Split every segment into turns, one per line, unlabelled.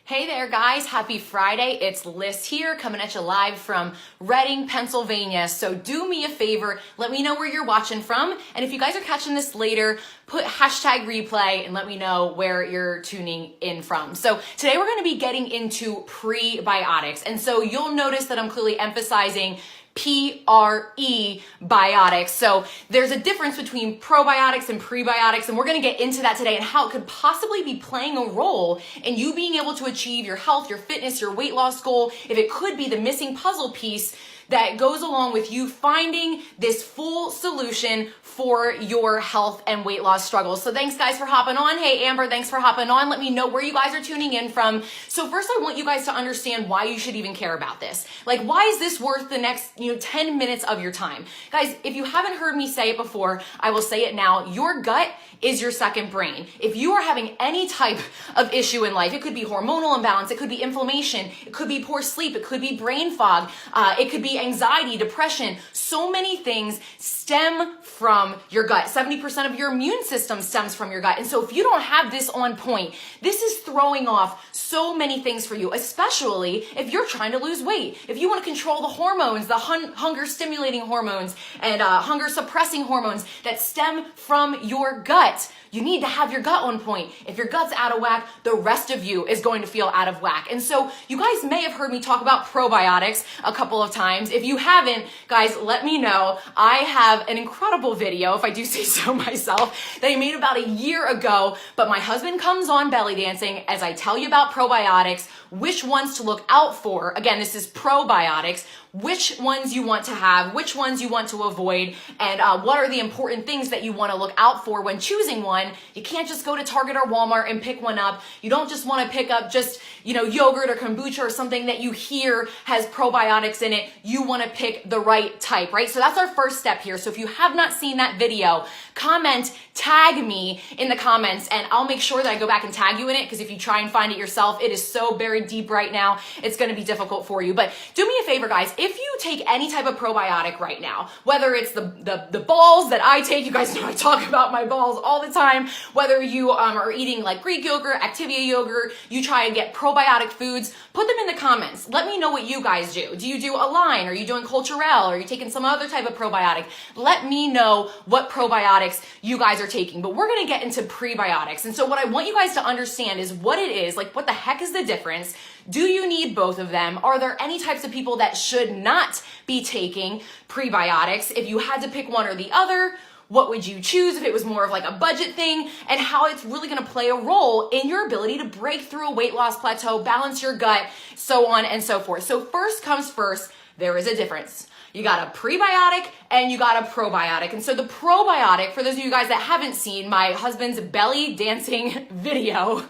Hey there guys, happy Friday. It's Liz here coming at you live from Reading, Pennsylvania. So do me a favor, let me know where you're watching from. And if you guys are catching this later, put hashtag replay and let me know where you're tuning in from. So today we're gonna be getting into prebiotics. And so you'll notice that I'm clearly emphasizing Prebiotics. So there's a difference between probiotics and prebiotics, and we're going to get into that today and how it could possibly be playing a role in you being able to achieve your health, your fitness, your weight loss goal, if it could be the missing puzzle piece that goes along with you finding this full solution for your health and weight loss struggles. So thanks guys for hopping on. Hey Amber, thanks for hopping on. Let me know where you guys are tuning in from. So first I want you guys to understand why you should even care about this. Like, why is this worth the next 10 minutes of your time? Guys, if you haven't heard me say it before, I will say it now. Your gut is your second brain. If you are having any type of issue in life, it could be hormonal imbalance, it could be inflammation, it could be poor sleep, it could be brain fog, it could be anxiety, depression. So many things stem from your gut. 70% of your immune system stems from your gut. And so if you don't have this on point, this is throwing off so many things for you, especially if you're trying to lose weight. If you want to control the hormones, the hunger stimulating hormones and hunger suppressing hormones that stem from your gut, you need to have your gut on point. If your gut's out of whack, the rest of you is going to feel out of whack. And so you guys may have heard me talk about probiotics a couple of times. If you haven't, guys, let me know. I have an incredible video, if I do say so myself, that I made about a year ago, but my husband comes on belly dancing as I tell you about probiotics, which ones to look out for. Again, this is probiotics, which ones you want to have, which ones you want to avoid, and what are the important things that you want to look out for when choosing one. You can't just go to Target or Walmart and pick one up. You don't just want to pick up just, yogurt or kombucha or something that you hear has probiotics in it. You want to pick the right type, right? So that's our first step here. So if you have not seen that video, comment, tag me in the comments, and I'll make sure that I go back and tag you in it, because if you try and find it yourself, it is so buried deep right now, it's going to be difficult for you. But do me a favor, guys. If you take any type of probiotic right now, whether it's the balls that I take, you guys know I talk about my balls all the time, whether you are eating like Greek yogurt, Activia yogurt, you try and get probiotic foods, put them in the comments. Let me know what you guys do. Do you do Align? Are you doing Culturelle? Are you taking some other type of probiotic? Let me know what probiotics you guys are taking. But we're going to get into prebiotics. And so what I want you guys to understand is what it is, like what the heck is the difference? Do you need both of them? Are there any types of people that should not be taking prebiotics? If you had to pick one or the other, what would you choose if it was more of like a budget thing, and how it's really going to play a role in your ability to break through a weight loss plateau, balance your gut, so on and so forth. So first comes first, there is a difference. You got a prebiotic and you got a probiotic. And so the probiotic, for those of you guys that haven't seen my husband's belly dancing video,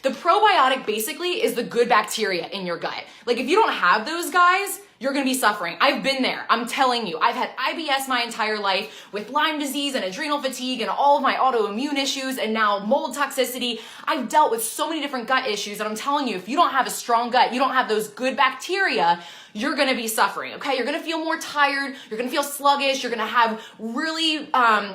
the probiotic basically is the good bacteria in your gut. Like if you don't have those guys, you're going to be suffering. I've been there. I'm telling you. I've had IBS my entire life with Lyme disease and adrenal fatigue and all of my autoimmune issues and now mold toxicity. I've dealt with so many different gut issues, and I'm telling you, if you don't have a strong gut, you don't have those good bacteria, you're going to be suffering, okay? You're going to feel more tired. You're going to feel sluggish. You're going to have really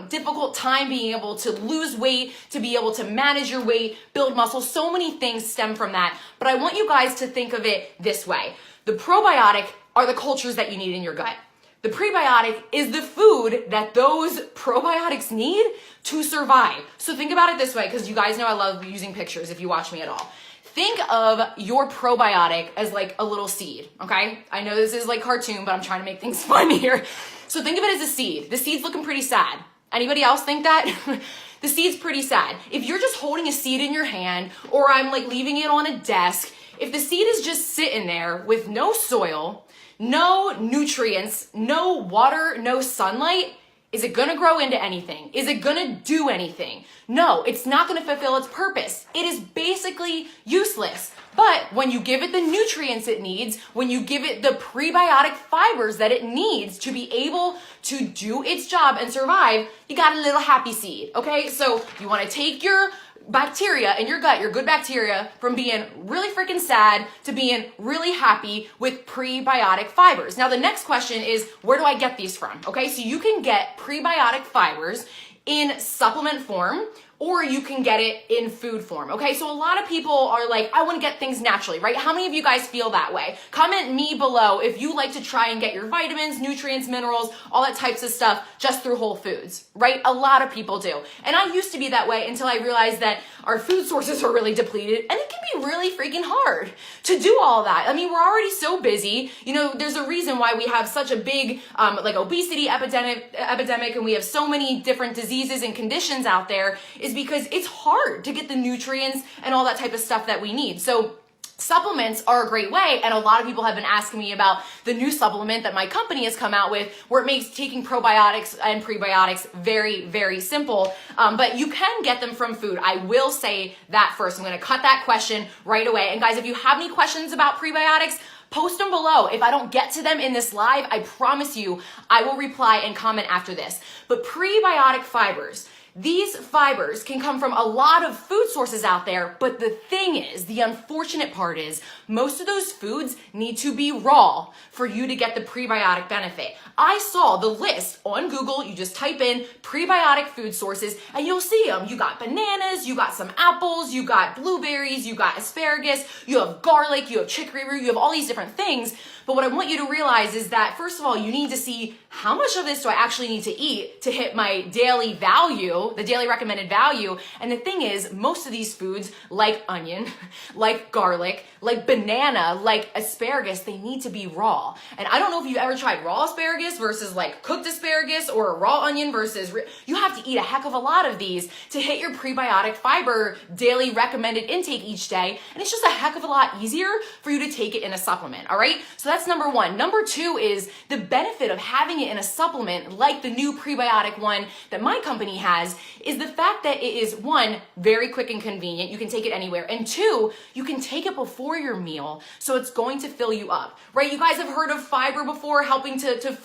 difficult time being able to lose weight, to be able to manage your weight, build muscle. So many things stem from that. But I want you guys to think of it this way. The probiotic are the cultures that you need in your gut. The prebiotic is the food that those probiotics need to survive. So think about it this way, because you guys know I love using pictures if you watch me at all. Think of your probiotic as like a little seed, okay? I know this is like cartoon, but I'm trying to make things fun here. So think of it as a seed. The seed's looking pretty sad. Anybody else think that? The seed's pretty sad. If you're just holding a seed in your hand, or I'm like leaving it on a desk, if the seed is just sitting there with no soil, no nutrients, no water, no sunlight, is it gonna grow into anything? Is it gonna do anything? No, it's not gonna fulfill its purpose. It is basically useless. But when you give it the nutrients it needs, when you give it the prebiotic fibers that it needs to be able to do its job and survive, you got a little happy seed, okay? So you wanna take your bacteria in your gut, your good bacteria, from being really freaking sad to being really happy with prebiotic fibers. Now, the next question is, where do I get these from? Okay, so you can get prebiotic fibers in supplement form or you can get it in food form, okay? So a lot of people are like, I wanna get things naturally, right? How many of you guys feel that way? Comment me below if you like to try and get your vitamins, nutrients, minerals, all that types of stuff just through whole foods, right? A lot of people do. And I used to be that way until I realized that our food sources are really depleted, and it can be really freaking hard to do all that. I mean, we're already so busy. You know, there's a reason why we have such a big like obesity epidemic, and we have so many different diseases and conditions out there, is because it's hard to get the nutrients and all that type of stuff that we need. So supplements are a great way, and a lot of people have been asking me about the new supplement that my company has come out with, where it makes taking probiotics and prebiotics very, very simple, but you can get them from food. I will say that first. I'm going to cut that question right away. And guys, if you have any questions about prebiotics, post them below. If I don't get to them in this live, I promise you I will reply and comment after this. But prebiotic fibers, these fibers can come from a lot of food sources out there, but the thing is, the unfortunate part is, most of those foods need to be raw for you to get the prebiotic benefit. I saw the list on Google. You just type in prebiotic food sources and you'll see them. You got bananas, you got some apples, you got blueberries, you got asparagus, you have garlic, you have chicory root, you have all these different things. But what I want you to realize is that, first of all, you need to see how much of this do I actually need to eat to hit my daily value, the daily recommended value. And the thing is, most of these foods, like onion, like garlic, like banana, like asparagus, they need to be raw. And I don't know if you've ever tried raw asparagus versus like cooked asparagus, or a raw onion versus, you have to eat a heck of a lot of these to hit your prebiotic fiber daily recommended intake each day. And it's just a heck of a lot easier for you to take it in a supplement, all right? So that's number one. Number two is the benefit of having it in a supplement, like the new prebiotic one that my company has, is the fact that it is, one, very quick and convenient. You can take it anywhere. And two, you can take it before your meal, so it's going to fill you up, right? You guys have heard of fiber before, helping to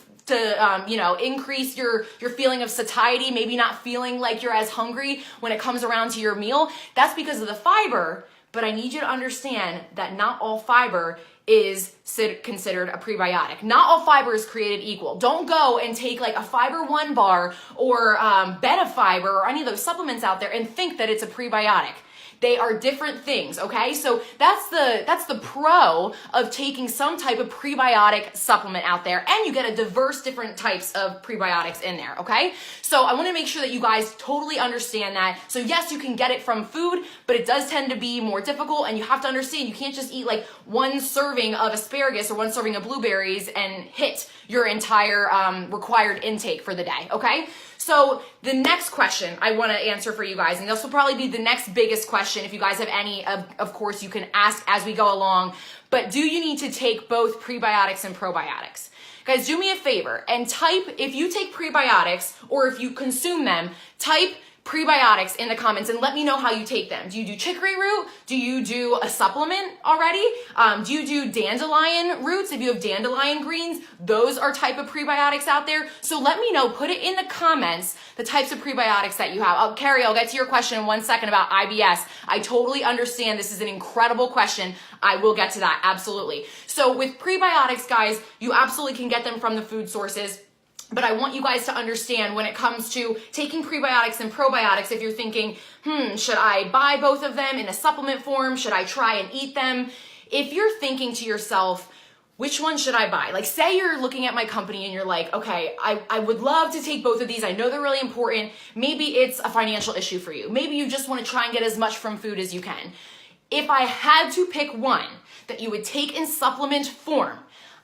increase your feeling of satiety, maybe not feeling like you're as hungry when it comes around to your meal. That's because of the fiber. But I need you to understand that not all fiber is considered a prebiotic. Not all fiber is created equal. Don't go and take like a Fiber One bar or Beta Fiber or any of those supplements out there and think that it's a prebiotic. They are different things, okay? So that's the pro of taking some type of prebiotic supplement out there, and you get a diverse different types of prebiotics in there, okay? So I want to make sure that you guys totally understand that. So yes, you can get it from food, but it does tend to be more difficult, and you have to understand you can't just eat like one serving of asparagus or one serving of blueberries and hit your entire required intake for the day, okay? So the next question I want to answer for you guys, and this will probably be the next biggest question. If you guys have any, of course, you can ask as we go along. But do you need to take both prebiotics and probiotics? Guys, do me a favor and type, if you take prebiotics or if you consume them, type prebiotics in the comments and let me know how you take them. Do you do chicory root? Do you do a supplement already? Do you do dandelion roots? If you have dandelion greens, those are type of prebiotics out there. So let me know, put it in the comments, the types of prebiotics that you have. Carrie, I'll get to your question in 1 second about IBS. I totally understand. This is an incredible question. I will get to that, absolutely. So with prebiotics, guys, you absolutely can get them from the food sources. But I want you guys to understand, when it comes to taking prebiotics and probiotics, if you're thinking, should I buy both of them in a supplement form? Should I try and eat them? If you're thinking to yourself, which one should I buy? Like, say you're looking at my company and you're like, okay, I would love to take both of these. I know they're really important. Maybe it's a financial issue for you. Maybe you just want to try and get as much from food as you can. If I had to pick one that you would take in supplement form,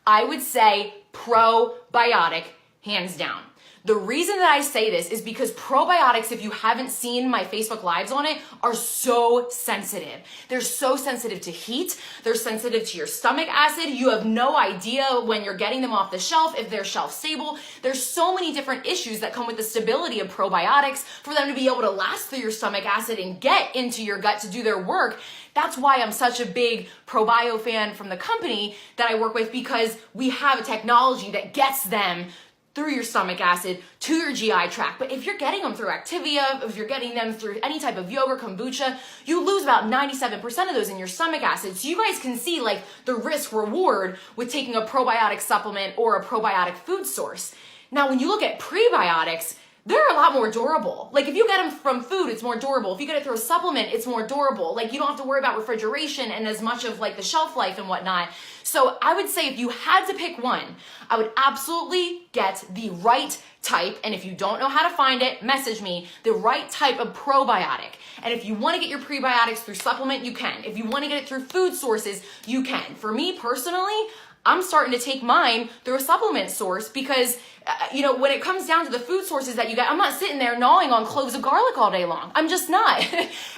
I would say probiotic, hands down. The reason that I say this is because probiotics, if you haven't seen my Facebook Lives on it, are so sensitive. They're so sensitive to heat. They're sensitive to your stomach acid. You have no idea when you're getting them off the shelf if they're shelf stable. There's so many different issues that come with the stability of probiotics for them to be able to last through your stomach acid and get into your gut to do their work. That's why I'm such a big ProBio fan from the company that I work with, because we have a technology that gets them through your stomach acid to your GI tract. But if you're getting them through Activia, if you're getting them through any type of yogurt, kombucha, you lose about 97% of those in your stomach acid. So you guys can see like the risk reward with taking a probiotic supplement or a probiotic food source. Now, when you look at prebiotics, they're a lot more durable. Like if you get them from food, it's more durable. If you get it through a supplement, it's more durable. Like you don't have to worry about refrigeration and as much of like the shelf life and whatnot. So I would say if you had to pick one, I would absolutely get the right type. And if you don't know how to find it, message me, the right type of probiotic. And if you want to get your prebiotics through supplement, you can. If you want to get it through food sources, you can. For me personally, I'm starting to take mine through a supplement source because, when it comes down to the food sources that you get, I'm not sitting there gnawing on cloves of garlic all day long. I'm just not.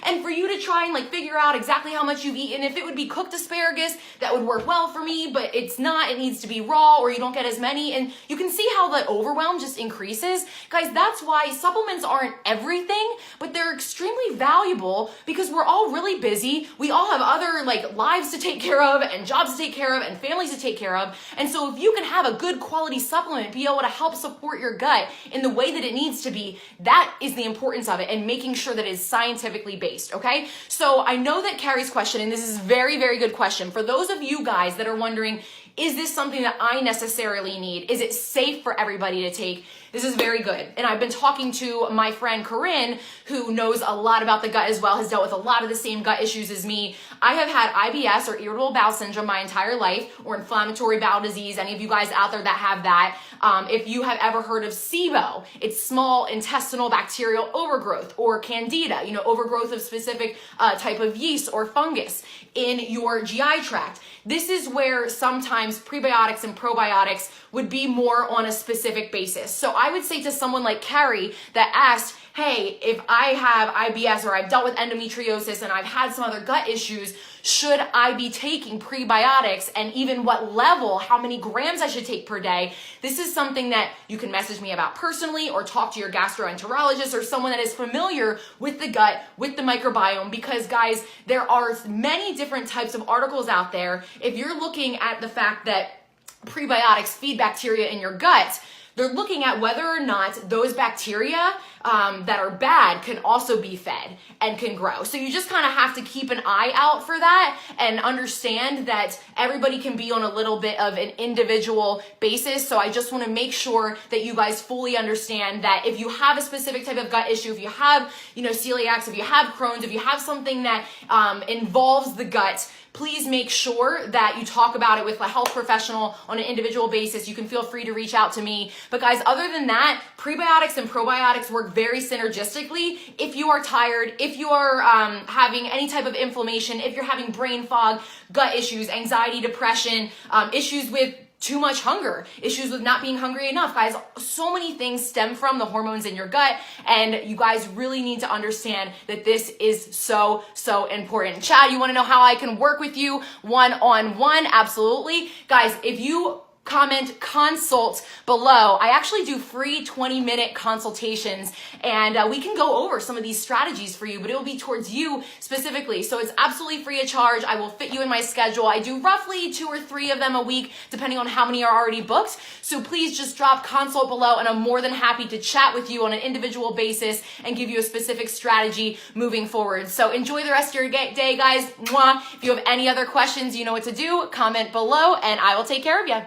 And for you to try and figure out exactly how much you've eaten, if it would be cooked asparagus, that would work well for me, but it's not. It needs to be raw or you don't get as many. And you can see how the overwhelm just increases. Guys, that's why supplements aren't everything, but they're extremely valuable because we're all really busy. We all have other lives to take care of and jobs to take care of and families to take care of. And so if you can have a good quality supplement, be able to help support your gut in the way that it needs to be, that is the importance of it and making sure that it is scientifically based, okay? So I know that Carrie's question, and this is a very, very good question. For those of you guys that are wondering, is this something that I necessarily need? Is it safe for everybody to take? This is very good. And I've been talking to my friend Corinne, who knows a lot about the gut as well, has dealt with a lot of the same gut issues as me. I have had IBS or irritable bowel syndrome my entire life, or inflammatory bowel disease. Any of you guys out there that have that, if you have ever heard of SIBO, it's small intestinal bacterial overgrowth, or candida, overgrowth of specific type of yeast or fungus in your GI tract. This is where sometimes prebiotics and probiotics would be more on a specific basis. So I would say to someone like Carrie that asked, hey, if I have IBS or I've dealt with endometriosis and I've had some other gut issues, should I be taking prebiotics, and even what level, how many grams I should take per day? This is something that you can message me about personally or talk to your gastroenterologist or someone that is familiar with the gut, with the microbiome, because guys, there are many different types of articles out there. If you're looking at the fact that prebiotics feed bacteria in your gut, they're looking at whether or not those bacteria that are bad can also be fed and can grow. So you just kind of have to keep an eye out for that and understand that everybody can be on a little bit of an individual basis. So I just want to make sure that you guys fully understand that if you have a specific type of gut issue, if you have, celiacs, if you have Crohn's, if you have something that involves the gut, please make sure that you talk about it with a health professional on an individual basis. You can feel free to reach out to me. But guys, other than that, prebiotics and probiotics work very synergistically. If you are tired, if you are having any type of inflammation, if you're having brain fog, gut issues, anxiety, depression, issues with too much hunger, issues with not being hungry enough. Guys, so many things stem from the hormones in your gut, and you guys really need to understand that this is so, so important. Chad, you wanna know how I can work with you one-on-one? Absolutely. Guys, if you comment consult below, I actually do free 20-minute consultations, and we can go over some of these strategies for you, but it will be towards you specifically. So it's absolutely free of charge. I will fit you in my schedule. I do roughly 2 or 3 of them a week, depending on how many are already booked. So please just drop consult below, and I'm more than happy to chat with you on an individual basis and give you a specific strategy moving forward. So enjoy the rest of your day, guys. Mwah. If you have any other questions, you know what to do. Comment below, and I will take care of you.